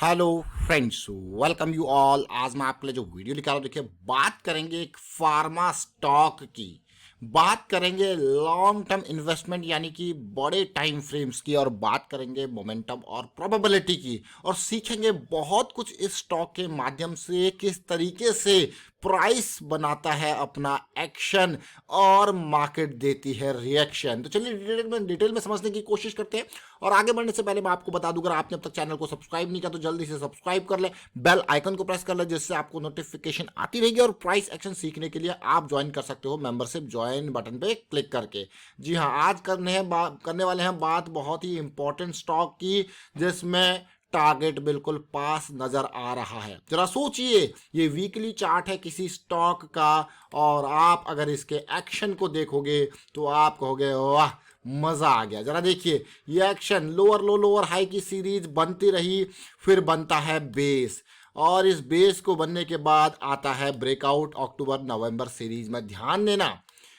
Hello friends, welcome you all. आज मैं आपके लिए जो वीडियो निकाला, देखिए बात करेंगे एक फार्मा स्टॉक की। बात करेंगे लॉन्ग टर्म इन्वेस्टमेंट यानी कि बड़े टाइम फ्रेम्स की, और बात करेंगे मोमेंटम और प्रोबेबिलिटी की, और सीखेंगे बहुत कुछ इस स्टॉक के माध्यम से किस तरीके से प्राइस बनाता है अपना एक्शन और मार्केट देती है रिएक्शन। तो चलिए डिटेल में समझने की कोशिश करते हैं। और आगे बढ़ने से पहले मैं आपको बता दूं, अगर आपने अब तक चैनल को सब्सक्राइब नहीं किया तो जल्दी से सब्सक्राइब कर ले, बेल आइकन को प्रेस कर ले, जिससे आपको नोटिफिकेशन आती रहेगी। और प्राइस एक्शन सीखने के लिए आप ज्वाइन कर सकते हो मेंबरशिप ज्वाइन बटन पे क्लिक करके। जी हाँ, आज करने वाले हैं बात बहुत ही इंपॉर्टेंट स्टॉक की, जिसमें टारगेट बिल्कुल पास नजर आ रहा है। जरा सोचिए, ये वीकली चार्ट है किसी स्टॉक का, और आप अगर इसके एक्शन को देखोगे तो आप कहोगे वाह, मजा आ गया। जरा देखिए, ये एक्शन लोअर लो लोअर हाई की सीरीज बनती रही, फिर बनता है बेस, और इस बेस को बनने के बाद आता है ब्रेकआउट अक्टूबर नवंबर सीरीज में। ध्यान देना,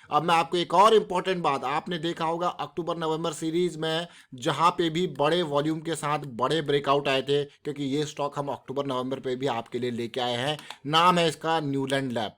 अब मैं आपको एक और इम्पॉर्टेंट बात, आपने देखा होगा अक्टूबर नवंबर सीरीज में जहां पे भी बड़े वॉल्यूम के साथ बड़े ब्रेकआउट आए थे, क्योंकि ये स्टॉक हम अक्टूबर नवंबर पे भी आपके लिए लेके आए हैं। नाम है इसका न्यूलैंड लैब।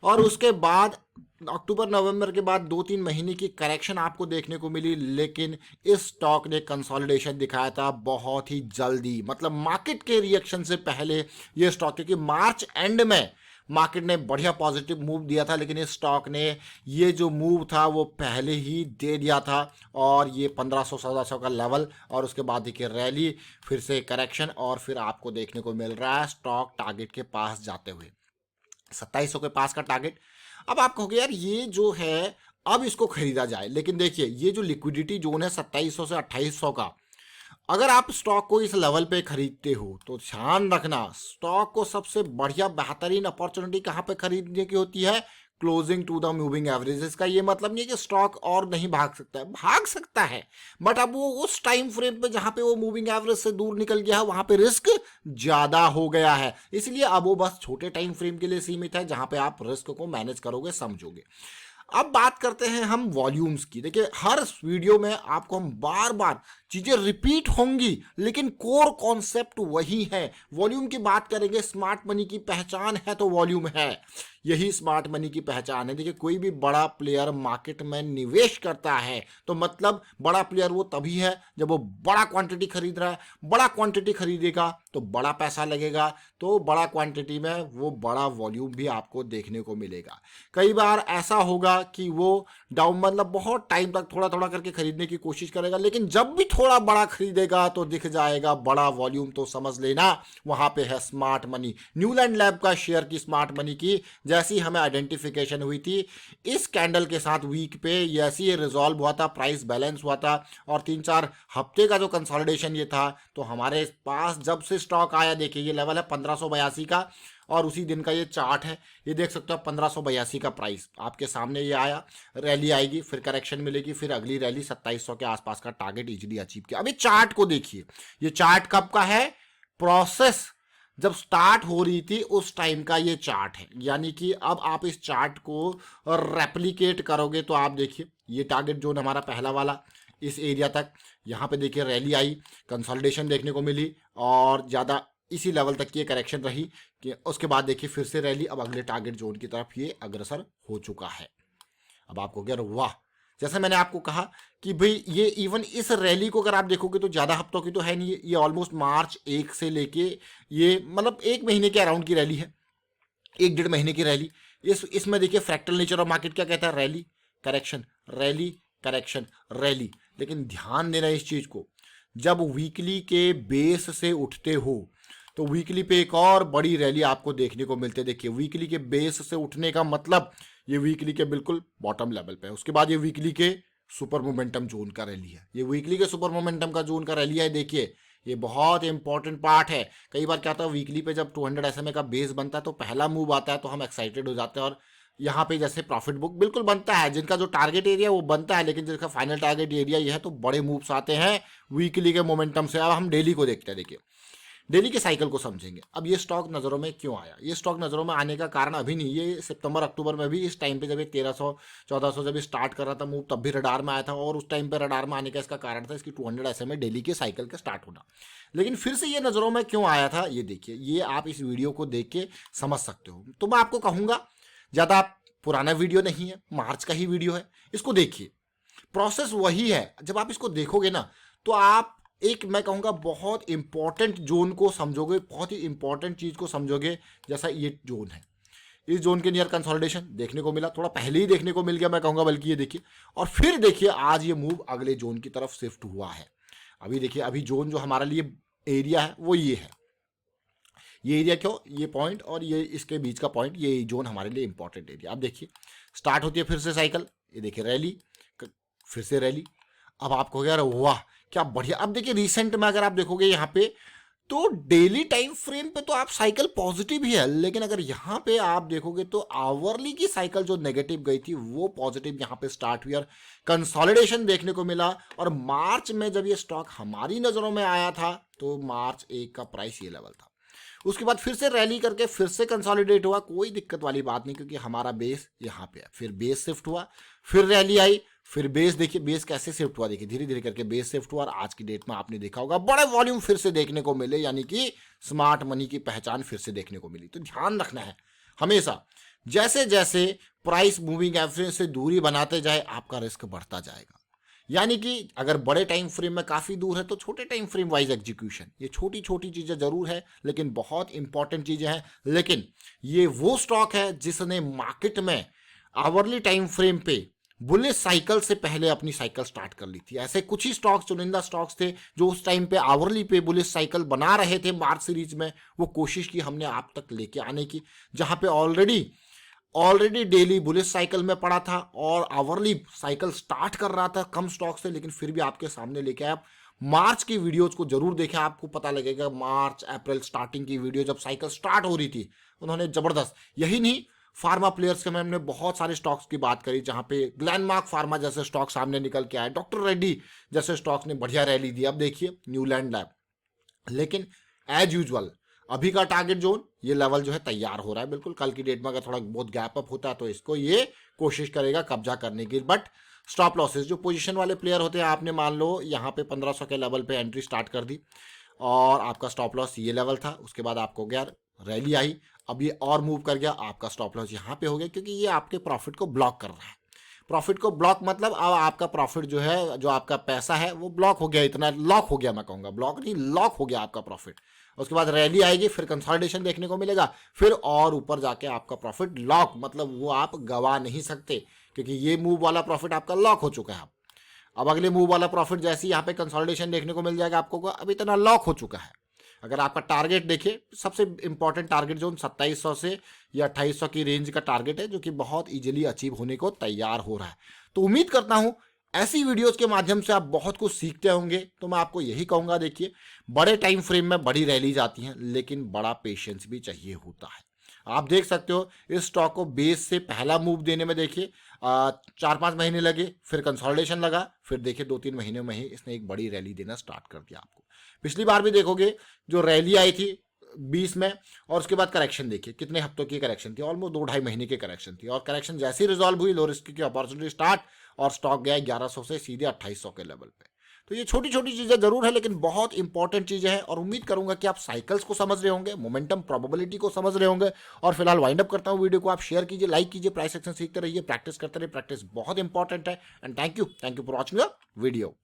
और उसके बाद अक्टूबर नवंबर के बाद 2-3 महीने की करेक्शन आपको देखने को मिली, लेकिन इस स्टॉक ने कंसोलिडेशन दिखाया था बहुत ही जल्दी, मतलब मार्केट के रिएक्शन से पहले ये स्टॉक, क्योंकि मार्च एंड में मार्केट ने बढ़िया पॉजिटिव मूव दिया था, लेकिन इस स्टॉक ने ये जो मूव था वो पहले ही दे दिया था, और ये 1500-1400 का लेवल, और उसके बाद देखिए रैली, फिर से करेक्शन, और फिर आपको देखने को मिल रहा है स्टॉक टारगेट के पास जाते हुए, 2700 के पास का टारगेट। अब आप कहोगे यार ये जो है अब इसको खरीदा जाए, लेकिन देखिए ये जो लिक्विडिटी जोन है 2700 से 2800 का, अगर आप स्टॉक को इस लेवल पे खरीदते हो तो ध्यान रखना, स्टॉक को सबसे बढ़िया बेहतरीन अपॉर्चुनिटी कहां पे खरीदने की होती है? Closing to the moving average. इसका ये मतलब नहीं है कि स्टॉक और नहीं भाग सकता है, भाग सकता है, बट अब वो उस टाइम फ्रेम पे जहां पे वो मूविंग एवरेज से दूर निकल गया है, वहां पे रिस्क ज्यादा हो गया है। इसलिए अब वो बस छोटे टाइम फ्रेम के लिए सीमित है, जहां पे आप रिस्क को मैनेज करोगे, समझोगे। अब बात करते हैं हम वॉल्यूम्स की। देखिए, हर वीडियो में आपको हम बार बार चीजें रिपीट होंगी, लेकिन कोर कॉन्सेप्ट वही है। वॉल्यूम की बात करेंगे, स्मार्ट मनी की पहचान है तो वॉल्यूम है, यही स्मार्ट मनी की पहचान है। देखिए, कोई भी बड़ा प्लेयर मार्केट में निवेश करता है तो मतलब बड़ा प्लेयर वो तभी है जब वो बड़ा क्वांटिटी खरीद रहा है। बड़ा क्वांटिटी खरीदेगा तो बड़ा पैसा लगेगा, तो बड़ा क्वांटिटी में वो बड़ा वॉल्यूम भी आपको देखने को मिलेगा। कई बार ऐसा होगा कि वो डाउन, मतलब बहुत टाइम तक थोड़ा थोड़ा करके खरीदने की कोशिश करेगा, लेकिन जब भी थोड़ा बड़ा खरीदेगा तो दिख जाएगा बड़ा वॉल्यूम, तो समझ लेना वहां पे है स्मार्ट मनी। न्यूलैंड लैब का शेयर की स्मार्ट मनी की जैसी हमें आइडेंटिफिकेशन हुई थी, इस कैंडल के साथ वीक पे ऐसी ये रिजॉल्व हुआ था, प्राइस बैलेंस हुआ था, और 3-4 हफ्ते का जो कंसोलिडेशन ये था, तो हमारे पास जब से स्टॉक आया, देखिए ये लेवल है 1582 का, और उसी दिन का ये चार्ट है, ये देख सकते हो 1582 का प्राइस आपके सामने ये आया, रैली आएगी, फिर करेक्शन मिलेगी, फिर अगली रैली 2700 के आसपास का टारगेट इजीली अचीव किया। अभी चार्ट को देखिए, ये चार्ट कब का है? प्रोसेस जब स्टार्ट हो रही थी उस टाइम का ये चार्ट है, यानी कि अब आप इस चार्ट को रेप्लिकेट करोगे तो आप देखिए ये टारगेट जोन हमारा पहला वाला इस एरिया तक, यहाँ पे देखिए रैली आई, कंसोलिडेशन देखने को मिली, और ज़्यादा इसी लेवल तक की करेक्शन रही कि उसके बाद देखिए फिर से रैली, अब अगले टारगेट जोन की तरफ ये अग्रसर हो चुका है। अब आपको क्या, वाह, जैसे मैंने आपको कहा कि भाई ये इवन इस रैली को अगर आप देखोगे तो ज़्यादा हफ्तों की तो है नहीं, ये ऑलमोस्ट मार्च 1 से लेके ये मतलब 1 महीने के अराउंड की रैली है, 1-1.5 महीने की रैली। इसमें देखिए फ्रैक्टल नेचर ऑफ मार्केट क्या कहता है? Rally correction, rally correction, rally. लेकिन ध्यान देना इस चीज़ को, जब वीकली के बेस से उठते हो तो वीकली पे एक और बड़ी रैली आपको देखने को मिलती है। देखिए, वीकली के बेस से उठने का मतलब ये वीकली के बिल्कुल बॉटम लेवल पे है, उसके बाद ये वीकली के सुपर मोमेंटम जोन का रैली है, ये वीकली के सुपर मोमेंटम का जोन का रैली है। देखिए, ये बहुत इंपॉर्टेंट पार्ट है। कई बार क्या होता है, वीकली पे जब 200 SMA का बेस बनता है तो पहला मूव आता है तो हम एक्साइटेड हो जाते हैं, और यहाँ पे जैसे प्रॉफिट बुक बिल्कुल बनता है, जिनका जो टारगेट एरिया वो बनता है, लेकिन जिसका फाइनल टारगेट एरिया ये है तो बड़े मूव्स आते हैं वीकली के मोमेंटम से। अब हम डेली को देखते हैं। देखिए, डेली के साइकिल को समझेंगे। अब ये स्टॉक नज़रों में क्यों आया, ये स्टॉक नज़रों में आने का कारण अभी नहीं, ये सितंबर अक्टूबर में भी इस टाइम पे जब ये 1300-1400 जब ये स्टार्ट कर रहा था मूव, तब भी रडार में आया था, और उस टाइम पे रडार में आने का इसका कारण था इसकी 200 SMA डेली के साइकिल का स्टार्ट होना। लेकिन फिर से ये नज़रों में क्यों आया था, ये देखिए, ये आप इस वीडियो को देख के समझ सकते हो। तो मैं आपको कहूँगा, ज़्यादा पुराना वीडियो नहीं है, मार्च का ही वीडियो है, इसको देखिए। प्रोसेस वही है, जब आप इसको देखोगे ना तो आप एक, मैं कहूँगा, बहुत इंपॉर्टेंट जोन को समझोगे, बहुत ही इंपॉर्टेंट चीज़ को समझोगे। जैसा ये जोन है, इस जोन के नियर कंसोलिडेशन देखने को मिला, थोड़ा पहले ही देखने को मिल गया मैं कहूँगा, बल्कि ये देखिए, और फिर देखिए आज ये मूव अगले जोन की तरफ शिफ्ट हुआ है। अभी देखिए, अभी जोन जो हमारे लिए एरिया है वो ये है, ये एरिया क्यों, ये पॉइंट और ये इसके बीच का पॉइंट, ये जोन हमारे लिए इंपॉर्टेंट एरिया। अब देखिए स्टार्ट होती है फिर से साइकिल, ये देखिए रैली, फिर से रैली। अब आप कहोगे यार वाह क्या बढ़िया। अब देखिए रिसेंट में अगर आप देखोगे यहाँ पे, तो डेली टाइम फ्रेम पे तो आप साइकिल पॉजिटिव ही है, लेकिन अगर यहाँ पे आप देखोगे तो आवरली की साइकिल जो नेगेटिव गई थी वो पॉजिटिव यहाँ पे स्टार्ट हुई और कंसोलिडेशन देखने को मिला। और मार्च में जब ये स्टॉक हमारी नज़रों में आया था तो मार्च 1 का प्राइस ये लेवल था। उसके बाद फिर से रैली करके फिर से कंसोलिडेट हुआ, कोई दिक्कत वाली बात नहीं, क्योंकि हमारा बेस यहाँ पे है। फिर बेस शिफ्ट हुआ, फिर रैली आई, फिर बेस, देखिए बेस कैसे शिफ्ट हुआ, देखिए धीरे धीरे करके बेस शिफ्ट हुआ, और आज की डेट में आपने देखा होगा बड़े वॉल्यूम फिर से देखने को मिले, यानी कि स्मार्ट मनी की पहचान फिर से देखने को मिली। तो ध्यान रखना है हमेशा, जैसे जैसे प्राइस मूविंग एवरेज से दूरी बनाते जाए आपका रिस्क बढ़ता जाएगा। यानी कि अगर बड़े टाइम फ्रेम में काफ़ी दूर है तो छोटे टाइम फ्रेम वाइज एग्जीक्यूशन, ये छोटी छोटी चीज़ें जरूर है लेकिन बहुत इंपॉर्टेंट चीज़ें हैं। लेकिन ये वो स्टॉक है जिसने मार्केट में आवरली टाइम फ्रेम पे बुलिश साइकिल से पहले अपनी साइकिल स्टार्ट कर ली थी। ऐसे कुछ ही स्टॉक्स, चुनिंदा स्टॉक्स थे जो उस टाइम पे आवरली पे बुलिश साइकिल बना रहे थे मार्च सीरीज में। वो कोशिश की हमने आप तक लेके आने की, जहां पे ऑलरेडी डेली बुलिश साइकिल में पड़ा था और आवरली साइकिल स्टार्ट कर रहा था कम स्टॉक से, लेकिन फिर भी आपके सामने लेके आया। मार्च की वीडियोज को जरूर देखें, आपको पता लगेगा मार्च अप्रैल स्टार्टिंग की वीडियो जब साइकिल स्टार्ट हो रही थी उन्होंने जबरदस्त, यही नहीं फार्मा प्लेयर्स के में हमने बहुत सारे स्टॉक्स की बात करी, जहां पे ग्लैनमार्क फार्मा जैसे स्टॉक सामने निकल के आए, डॉक्टर रेड्डी जैसे स्टॉक्स ने बढ़िया रैली दी। अब देखिए न्यूलैंड लैब, लेकिन एज यूजुअल अभी का टारगेट जोन ये लेवल जो है तैयार हो रहा है। बिल्कुल कल की डेट में अगर थोड़ा बहुत गैप अप होता है तो इसको ये कोशिश करेगा कब्जा करने की। बट स्टॉप लॉसेस, जो पोजीशन वाले प्लेयर होते हैं, आपने मान लो यहाँ पे 1500 के लेवल पे एंट्री स्टार्ट कर दी और आपका स्टॉप लॉस ये लेवल था, उसके बाद आपको गया रैली आई, अब ये और मूव कर गया, आपका स्टॉप लॉस यहाँ पे हो गया, क्योंकि ये आपके प्रॉफिट को ब्लॉक कर रहा है। प्रॉफिट को ब्लॉक मतलब अब आपका प्रॉफिट जो है, जो आपका पैसा है वो ब्लॉक हो गया, इतना लॉक हो गया, मैं कहूँगा ब्लॉक नहीं लॉक हो गया आपका प्रॉफिट। उसके बाद रैली आएगी, फिर कंसोलिडेशन देखने को मिलेगा, फिर और ऊपर जाके आपका प्रॉफिट लॉक, मतलब वो आप गवा नहीं सकते, क्योंकि ये मूव वाला प्रॉफिट आपका लॉक हो चुका है। अब अगले मूव वाला प्रॉफिट जैसे ही यहाँ पे कंसोलिडेशन देखने को मिल जाएगा आपको, अब इतना लॉक हो चुका है। अगर आपका टारगेट देखिए, सबसे इंपॉर्टेंट टारगेट जोन 2700 से या 2800 की रेंज का टारगेट है, जो कि बहुत इजीली अचीव होने को तैयार हो रहा है। तो उम्मीद करता हूं ऐसी वीडियोस के माध्यम से आप बहुत कुछ सीखते होंगे। तो मैं आपको यही कहूंगा, देखिए बड़े टाइम फ्रेम में बड़ी रैलीज आती हैं, लेकिन बड़ा पेशेंस भी चाहिए होता है। आप देख सकते हो इस स्टॉक को बेस से पहला मूव देने में देखिए 4-5 महीने लगे, फिर कंसोलिडेशन लगा, फिर देखिए 2-3 महीने में ही इसने एक बड़ी रैली देना स्टार्ट कर दिया आपको। पिछली बार भी देखोगे जो रैली आई थी 20 में, और उसके बाद करेक्शन देखिए कितने हफ्तों की करेक्शन थी, ऑलमोस्ट 2-2.5 महीने की करेक्शन थी, और करेक्शन जैसे ही रिजॉल्व हुई, लो रिस्क की अपॉर्चुनिटी स्टार्ट, और स्टॉक गया 1100 से सीधे 2800 के लेवल पे। तो ये छोटी छोटी चीजें जरूर है, लेकिन बहुत इंपॉर्टेंट चीजें हैं, और उम्मीद करूंगा कि आप साइकिल्स को समझ रहे होंगे, मोमेंटम प्रोबेबिलिटी को समझ रहे होंगे। और फिलहाल वाइंड अप करता हूं वीडियो को, आप शेयर कीजिए, लाइक कीजिए, प्राइस एक्शन सीखते रहिए, प्रैक्टिस करते रहिए, प्रैक्टिस बहुत इंपॉर्टेंट है। And thank you for watching the video.